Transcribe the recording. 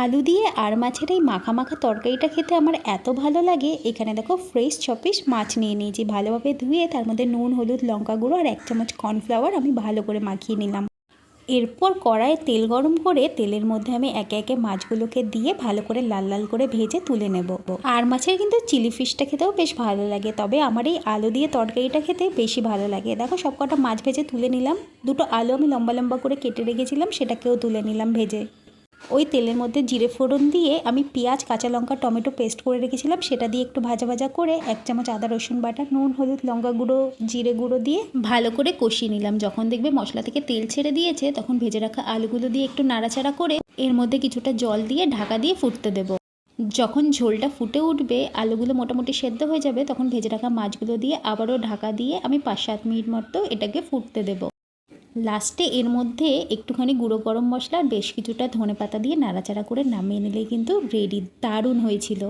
আলু দিয়ে আর মাছের এই মাখা মাখা তরকারিটা খেতে আমার এত ভালো লাগে। এখানে দেখো ফ্রেশ 6 পিস মাছ নিয়ে নিয়েছি, ভালোভাবে ধুয়ে তার মধ্যে নুন, হলুদ, লঙ্কা গুঁড়ো আর 1 চামচ কর্নফ্লাওয়ার আমি ভালো করে মাখিয়ে নিলাম। এরপর কড়াইয়ে তেল গরম করে তেলের মধ্যে আমি একে একে মাছগুলোকে দিয়ে ভালো করে লাল লাল করে ভেজে তুলে নেব। আর মাছের কিন্তু চিলি ফিশটা খেতেও বেশ ভালো লাগে, তবে আমার এই আলু দিয়ে তরকারিটা খেতে বেশি ভালো লাগে। দেখো সবকটা মাছ ভেজে তুলে নিলাম। দুটো আলু আমি লম্বা লম্বা করে কেটে রেখেছিলাম, সেটাকেও তুলে নিলাম ভেজে। ওই তেলের মধ্যে জিরে ফোড়ন দিয়ে আমি পেঁয়াজ, কাঁচা লঙ্কা, টমেটো পেস্ট করে রেখেছিলাম, সেটা দিয়ে একটু ভাজা ভাজা করে 1 চামচ আদা রসুন বাটা, নুন, হলুদ, লঙ্কা গুঁড়ো, জিরে গুঁড়ো দিয়ে ভালো করে কষিয়ে নিলাম। যখন দেখবে মশলা থেকে তেল ছেড়ে দিয়েছে তখন ভেজে রাখা আলুগুলো দিয়ে একটু নাড়াচাড়া করে এর মধ্যে কিছুটা জল দিয়ে ঢাকা দিয়ে ফুটতে দেব। যখন ঝোলটা ফুটে উঠবে, আলুগুলো মোটামুটি সেদ্ধ হয়ে যাবে, তখন ভেজে রাখা মাছগুলো দিয়ে আবারও ঢাকা দিয়ে আমি 5-7 মিনিট মতো এটাকে ফুটতে দেবো। লাস্টে এর মধ্যে একটুখানি গুঁড়ো গরম মশলা আর বেশ কিছুটা ধনেপাতা দিয়ে নাড়াচাড়া করে নামিয়ে নিলেই কিন্তু রেডি। দারুণ হয়েছিল।